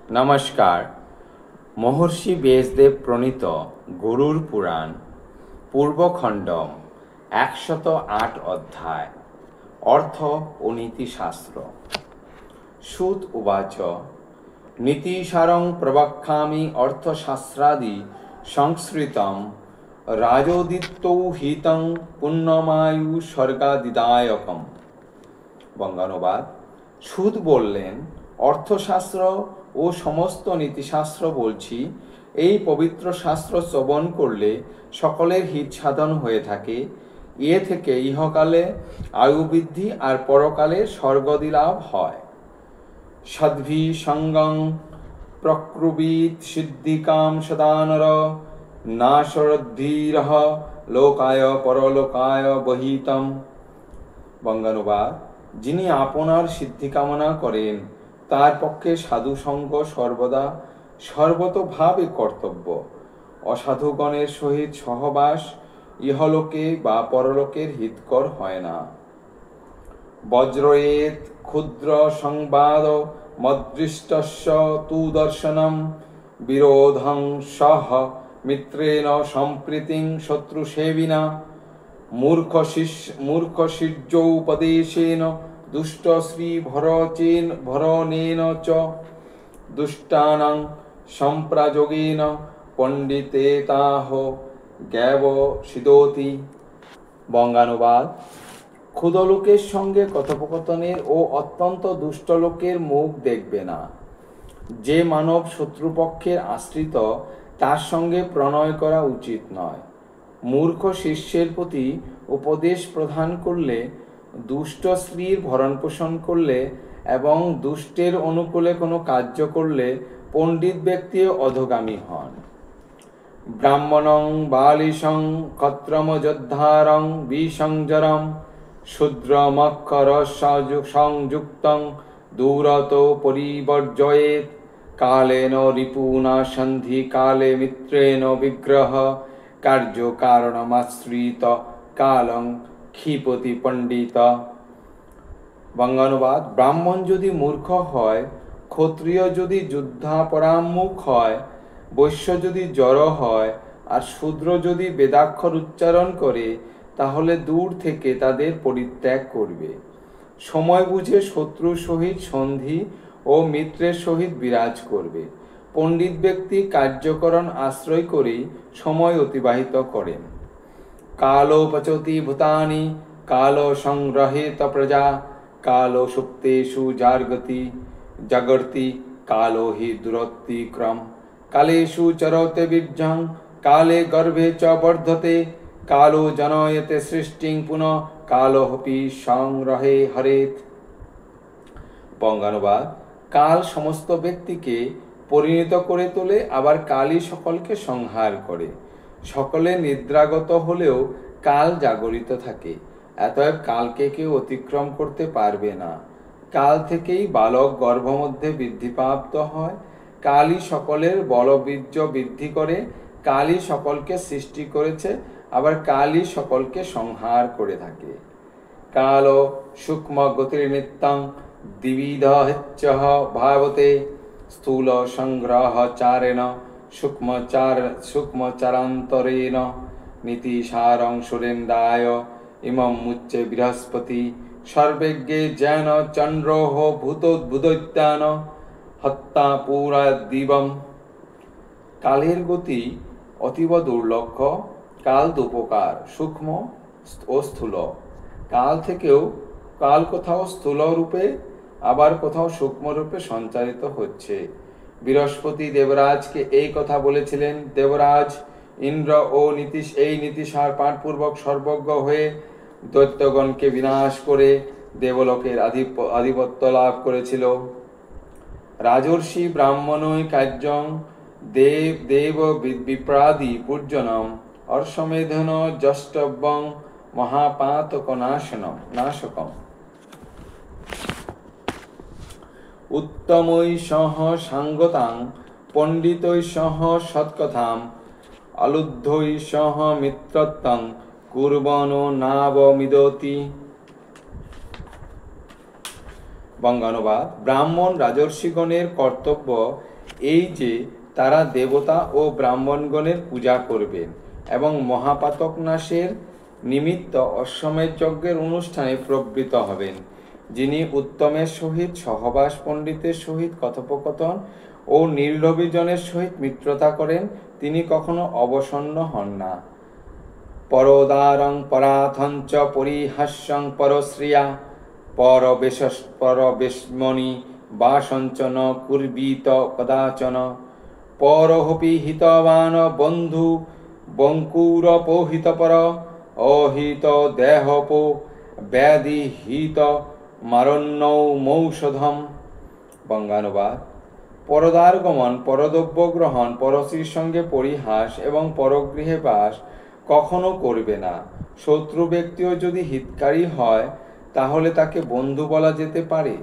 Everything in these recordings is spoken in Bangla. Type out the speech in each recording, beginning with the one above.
নমস্কার। মহর্ষি ব্যাসদেব প্রণীত গরুড় পুরাণ পূর্বখণ্ডম ১০৮ অধ্যায় অর্থ ও নীতিশাস্ত্র। সুত উবাচ নীতিসারং প্রবক্ষ্যামি অর্থশাস্ত্রাদি সংস্কৃতম রাজোদিত্যৌ হিতং পুণ্যমায়ু স্বর্গাদিদায়কম। বঙ্গানুবাদ। সুত বললেন, অর্থশাস্ত্র ও সমস্ত নীতিশাস্ত্র বলছি, এই পবিত্র শাস্ত্র শ্রবণ করলে সকলের হিত সাধন হয়ে থাকে। এ থেকে ইহকালে আয়ু বৃদ্ধি আর পরকালে স্বর্গদি লাভ হয়। সদ্ভি সঙ্গং প্রক্রুবীত সিদ্ধিকাম সদানর নাশরদ্ধিরহ লোকায় পরলোকায় বহিতম। বঙ্গানুবাদ। যিনি আপনার সিদ্ধি কামনা করেন তার পক্ষে সাধুসঙ্গ সর্বদা সর্বতোভাবে কর্তব্য। অসাধুগণের সহিত সহবাস ইহলোকে বা পরলোকের হিতকর হয় না। বজ্রয়েত ক্ষুদ্র সংবাদ মদৃষ্টস্য তু দর্শনম বিরোধং সহ মিত্রেণ সম্প্রীতিং শত্রুসেবিনা মূর্খ শির্যোপদেশেন দুষ্ট শ্রী ভরণেন চ দুষ্টানাং সম্প্রাযোগেন পণ্ডিতেতাহ জ্ঞাব সিদোতি। বঙ্গানুবাদ। ক্ষুদ লোকের সঙ্গে কথোপকথনের ও অত্যন্ত দুষ্ট লোকের মুখ দেখবে না। যে মানব শত্রুপক্ষের আশ্রিত তার সঙ্গে প্রণয় করা উচিত নয়। মূর্খ শিষ্যের প্রতি উপদেশ প্রদান করলে, দুষ্ট স্ত্রীর ভরণ পোষণ করলে এবং দুষ্টের অনুকূলে কোনো কার্য করলে পণ্ডিত ব্যক্তি অধোগামী হন। ব্রাহ্মণং বালিশং ক্ষত্রমযোদ্ধারং বিসংজরম শূদ্রমক্ষর সংযুক্তং দূরত পরিবর্জয়েত কালেন রিপুনা সন্ধি কালে মিত্রেণ বিগ্রহ কার্য কারণমাশ্রিত কালং ক্ষিপতি পণ্ডিত। বঙ্গানুবাদ। ব্রাহ্মণ যদি মূর্খ হয়, ক্ষত্রিয় যদি যুদ্ধাপরাম্মুখ হয়, বৈশ্য যদি জড় হয় আর শূদ্র যদি বেদাক্ষর উচ্চারণ করে, তাহলে দূর থেকে তাদের পরিত্যাগ করবে। সময় বুঝে শত্রুর সহিত সন্ধি ও মিত্রের সহিত বিরাজ করবে। পণ্ডিত ব্যক্তি কার্যকরণ আশ্রয় করেই সময় অতিবাহিত করেন। কালো পচতি ভূতানি কালো সংগ্রহেত প্রজা কালো সুপ্তেষু জাগর্তি কালো হি দুরতিক্রম কালেষু চরতে বীর্যং কালে গর্ভে চ বর্ধতে কালো জনয়তে সৃষ্টিং পুনঃ কালোহপি সংগ্রহে হরেত। বঙ্গানুবাদ। কাল সমস্ত ব্যক্তিকে পরিণত করে তোলে, আবার কালই সকলকে সংহার করে। সকলে নিদ্রাগত হলেও কাল জাগরিত থাকে। অতএব কালকে কেউ অতিক্রম করতে পারবে না। কাল থেকেই বালক গর্ভমধ্যে বৃদ্ধিপ্রাপ্ত হয়। কালই সকলের বলবীর্য বৃদ্ধি করে। কালই সকলকে সৃষ্টি করেছে, আবার কালই সকলকে সংহার করে থাকে। কাল সূক্ষ্ম গতির্নিত্যং দ্বিবিধশ্চ ভাবতে স্থূল সংগ্রহ চারেণ সূক্ষ্মচারান্তরেণ নীতিসারং সুরেন্দ্রায় ইমং মুচ্যে বৃহস্পতি সর্বজ্ঞে জ্ঞান চন্দ্রোহ ভূতোদ্ভুতৈত্যান হত্যা পুরা দিবম। কালের গতি অতীব দুর্লক্ষ। কাল দুপ্রকার, সূক্ষ্ম ও স্থূল। কাল কোথাও স্থূল রূপে আবার কোথাও সূক্ষ্ম রূপে সঞ্চারিত হচ্ছে। বৃহস্পতি দেবরাজকে এই কথা বলেছিলেন। দেবরাজ ইন্দ্র এই নীতিসার পাঠপূর্বক সর্বজ্ঞ হয়ে দৈত্যগণকে বিনাশ করে দেবলোকের আধিপত্য লাভ করেছিল। রাজর্ষি ব্রাহ্মণৈ কার্যং দেব বিপ্রাদি পূর্জনম অর্ষমেধন যষ্টব্যং মহাপাতক নাশকম। উত্তমৈ সহ সাঙ্গতাং পণ্ডিতৈ সহ সৎকথাম অলুদ্ধৈ সহ মিত্রত্বং কুর্বনো নাবমিদতি। বঙ্গানুবাদ। ব্রাহ্মণ রাজর্ষিগণের কর্তব্য এই যে তারা দেবতা ও ব্রাহ্মণগণের পূজা করবেন এবং মহাপাতক নাশের নিমিত্ত অশ্বমেধ যজ্ঞের অনুষ্ঠানে প্রবৃত্ত হবেন। যিনি উত্তমের সহিত সহবাস, পণ্ডিতের সহিত কথোপকথন ও নির্লোভীজনের সহিত মিত্রতা করেন, তিনি কখনো অবসন্ন হন না। পরোদারং পরাথঞ্চ পরিহাস্যং পরশ্রিয়া পরবেশমণি বাসঞ্চন কুর্বীত কদাচন পরহপি হিতবান বন্ধু বঙ্কুরপোহিতপর অহিত দেহপো ব্যাধি হিত মারণ্যৌ মৌষধম। বঙ্গানুবাদ: পরদার গমন, পরদ্রব্য গ্রহণ, পরশ্রীর সঙ্গে পরিহাস এবং পরগৃহে বাস কখনো করবে না। শত্রু ব্যক্তিও যদি হিতকারী হয় তাহলে তাকে বন্ধু বলা যেতে পারে।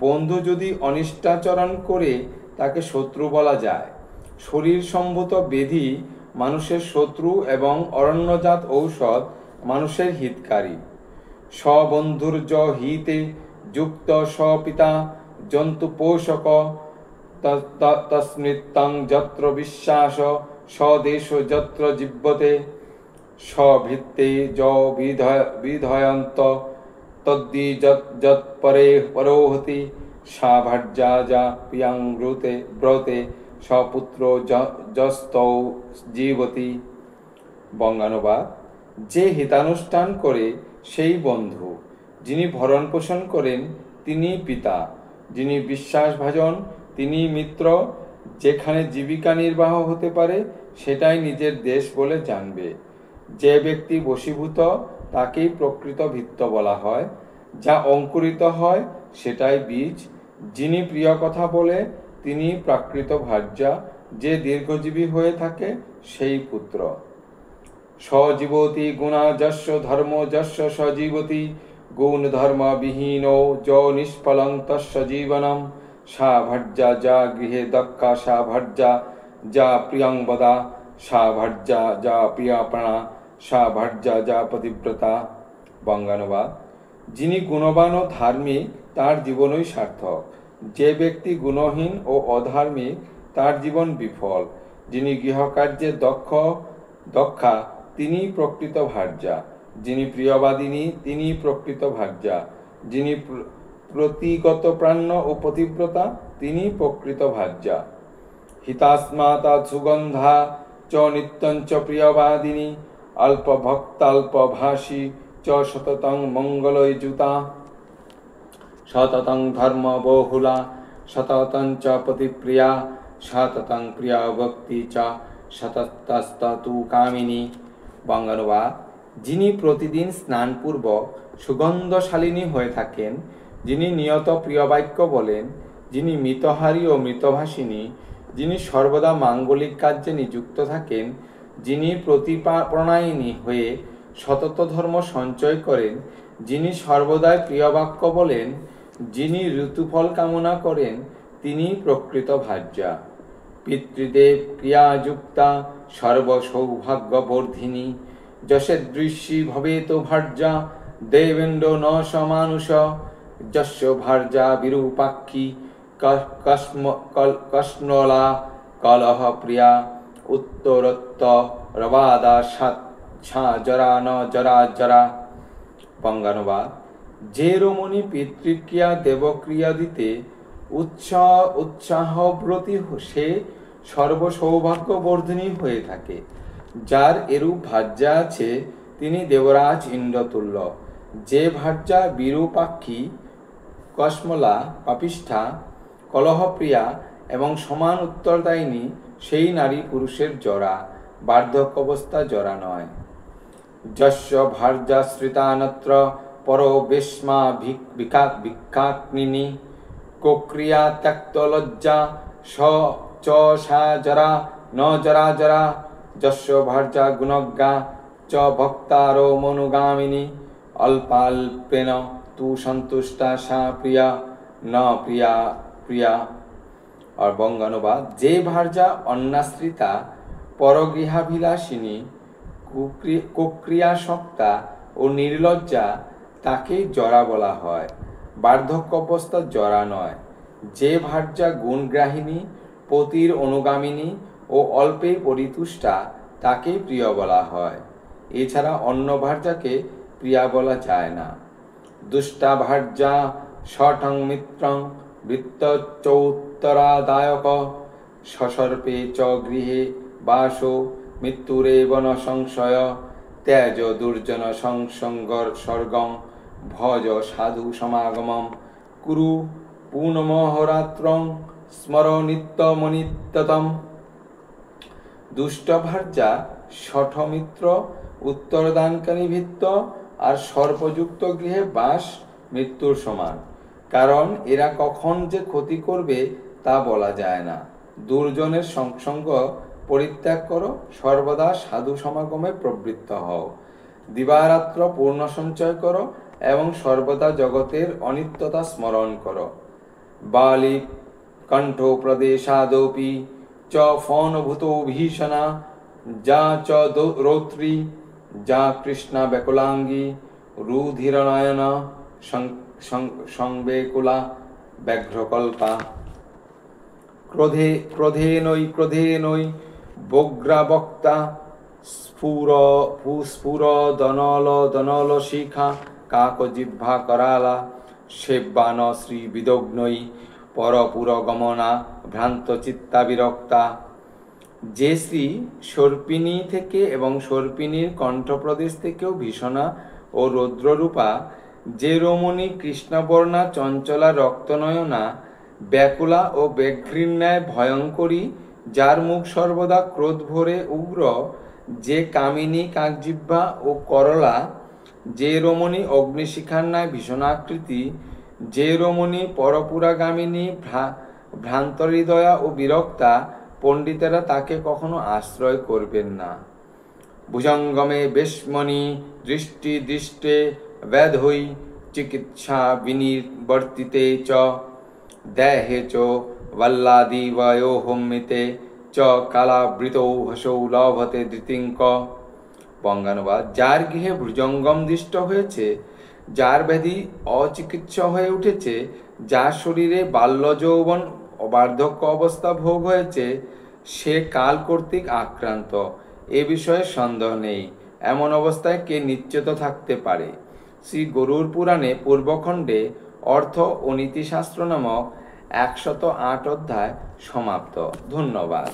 বন্ধু যদি অনিষ্টাচরণ করে তাকে শত্রু বলা যায়। শরীর সম্ভূত ব্যাধি মানুষের শত্রু এবং অরণ্যজাত ঔষধ মানুষের হিতকারী। স্ববন্ধুর্য হিতে যুক্ত স্বপিতা জন্তু পোষক তস্মৃত্যং যত্র বিশ্বাস স্বদেশ যত্র জীব্যতে স্বভৃত্তে য বিধয়ন্ত তদ্দি যৎ পরে পরোহতি সা ভার্যা যা প্রিয়াং ব্রতে স্বপুত্র যস্তৌ জীবতি। বঙ্গানুবাদ: যে হিতানুষ্ঠান করে সেই বন্ধু, যিনি ভরণ পোষণ করেন তিনি পিতা, যিনি বিশ্বাসভাজন তিনি মিত্র, যেখানে জীবিকা নির্বাহ হতে পারে সেটাই নিজের দেশ বলে জানবে। যে ব্যক্তি বশীভূত তাকেই প্রকৃত ভিত্ত বলা হয়। যা অঙ্কুরিত হয় সেটাই বীজ। যিনি প্রিয় কথা বলে তিনি প্রাকৃত ভার্যা, যে দীর্ঘজীবী হয়ে থাকে সেই পুত্র। সজীবতি গুণা যস্য ধর্ম যস্য সজীবতি গুণ ধর্ম বিহীনো য নিষ্ফলং তস্য জীবনম সা ভার্যা যা গৃহে দক্ষা সা ভার্যা যা প্রিয়ং বদা সা ভার্যা যা প্রিয়াপ্রাণা সা ভার্যা যা পতিব্রতা। বঙ্গানুবাদ: যিনি গুণবান ও ধার্মিক তার জীবনই সার্থক। যে ব্যক্তি গুণহীন ও অধার্মিক তার জীবন বিফল। যিনি গৃহকার্যে দক্ষা তিনি প্রকৃত ভার্যা। যিনি প্রিয়বাদিনী তিনি প্রকৃত ভার্যা। যিনি প্রতিগতপ্রাণ্য ও পতিব্রতা তিনি প্রকৃত ভার্যা। হিতাস্মাতা সুগন্ধা চ নিত্যঞ্চ প্রিয়বাদিনী অল্পভক্তাল্পভাষী চ সততং মঙ্গলযুতা সততং ধর্ম বহুলা সততং চ পতিপ্রিয়া সততং প্রিয়া ভক্তি চ সততস্তু কামিনী। বঙ্গানুবাদ: যিনি প্রতিদিন স্নানপূর্বক সুগন্ধশালিনী হয়ে থাকেন, যিনি নিয়ত প্রিয়বাক্য বলেন, যিনি মিতহারী ও মৃতভাষিনী, যিনি সর্বদা মাঙ্গলিক কার্যে নিযুক্ত থাকেন, যিনি প্রতিপ্রাণায়িনী হয়ে সতত ধর্ম সঞ্চয় করেন, যিনি সর্বদাই প্রিয়বাক্য বলেন, যিনি ঋতুফল কামনা করেন তিনি প্রকৃত ভার্যা। পিতৃদেব ক্রিয়াযুক্তা সর্বসৌভাগ্যবর্ধিনী যশেদৃশ্যী ভবেত ভার্যা দেবেন্দ্র ন সমানুষ যস্য ভার্যা বিরূপাক্ষী কষ্ণলা কলহ প্রিয়া উত্তরত্ত রবাদা সা জরা ন জরা জরা। বঙ্গানুবাদ: যে রমণী পিতৃক্রিয়া দেবক্রিয়া দিতে উৎসাহব্রতী সে সর্বসৌভাগ্যবর্ধিনী হয়ে থাকে। যার এরূপ ভার্যা আছে তিনি দেবরাজ ইন্দ্রতুল্য। যে ভার্যা বিরূপাক্ষী, কসমলা, পাপিষ্ঠা, কলহপ্রিয়া এবং সমান উত্তরদায়িনী সেই নারী পুরুষের জরা, বার্ধক্যাবস্থা জরা নয়। যস্য ভার্যাশ্রিতানত্র পরবেশ্মা ভিক্ষাগ্নিনী কোক্রিয়া ত্যক্ত লজ্জা চ সা জরা ন জরা জরা যস্য ভার্যা গুণজ্ঞা চ ভক্তারো মনুগামিনী অল্পাল্পেন তু সন্তুষ্টা সা প্রিয়া ন প্রিয়া প্রিয়া। আর বঙ্গানুবাদ: যে ভার্যা অন্যাশ্রিতা, পরগৃহাভিলাষিনী, কুক্রিয়াসক্তা ও নির্লজ্জা তাকেই জরা বলা হয়, বার্ধক্য অবস্থা জরা নয়। যে ভার্যা গুণগ্রাহিনী, পতির অনুগামিনী ও অল্পেই পরিতুষ্টা তাকেই প্রিয় বলা হয়। এছাড়া অন্য ভার্যাকে প্রিয়া বলা যায় না। দুষ্টা ভার্যা ষঠং মিত্রং বৃত্ত চৌত্তরাদায়ক সসর্পে চ গৃহে বাসো মৃত্যুরেব ন সংশয় ত্যাজ দুর্জন সংসঙ্গর স্বর্গং ভজ সাধু সমাগমম কুরু পুনমহরাত্রং স্মর নিত্যমনিত্যতম। দুষ্ট ভার্যা ষঠমিত্র উত্তরদানকারী ভৃত্য আর সর্পযুক্ত গৃহে বাস মৃত্যুর সমান, কারণ এরা কখন যে ক্ষতি করবে তা বলা যায় না। দুর্জনের সংসঙ্গ পরিত্যাগ করো, সর্বদা সাধু সমাগমে প্রবৃত্ত হও। দিবারাত্র পূর্ণ সঞ্চয় করো এবং সর্বদা জগতের অনিত্যতা স্মরণ করো। বালি কণ্ঠ প্রদেশাদপি চ ফনভূতো ভীষণা যা চ রৌত্রী যা কৃষ্ণা ব্যাকুলাঙ্গী রুধিরনয়ন সংবেকুলা ব্যাঘ্রকল্পা। ক্রোধে নৈ বগ্রাবক্তা স্ফুর দনল শিখা কাক জিহ্বা করালা সেব্বান শ্রী বিদগ্নৈ পরপুর গমনা ভ্রান্ত চিত্তা বিরক্তা। যে শ্রী সর্পিণী থেকে এবং সর্পিণীর কণ্ঠপ্রদেশ থেকেও ভীষণা ও রৌদ্ররূপা, যে রমণী কৃষ্ণবর্ণা চঞ্চলা রক্তনয়না ব্যাকুলা ও ব্যাঘ্রীর ন্যায় ভয়ঙ্করী, যার মুখ সর্বদা ক্রোধ ভরে উগ্র, যে কামিনী কাকজিহ্বা ও করলা, যে রমণী অগ্নিশিখার ন্যায় ভীষণাকৃতি, যে রমণী পরপুরাগামিনী ভ্রান্তহৃদয়া ও বিরক্তা, পণ্ডিতেরা তাকে কখনো আশ্রয় করবেন না। ভুজঙ্গমে বেশমণি দৃষ্টি দৃষ্টে ব্যাধৈ চিকিৎসা বিনিবর্তিতে চ দেহে চ বল্লাদি বয়োহমিতে চ কালাবৃতৌ হসৌ লভতে ধৃতিঙ্ক। বঙ্গানুবাদ: যার গৃহে ভুজঙ্গম দৃষ্ট হয়েছে, যার ব্যাধি অচিকিৎস হয়ে উঠেছে, যার শরীরে বাল্য যৌবন ও বার্ধক্য অবস্থা ভোগ হয়েছে, সে কাল কর্তৃক আক্রান্ত, এ বিষয়ে সন্দেহ নেই। এমন অবস্থায় কে নিশ্চিত থাকতে পারে? শ্রী গরুড় পুরাণে পূর্বখণ্ডে অর্থ ও নীতিশাস্ত্র নামক 108 অধ্যায় সমাপ্ত। ধন্যবাদ।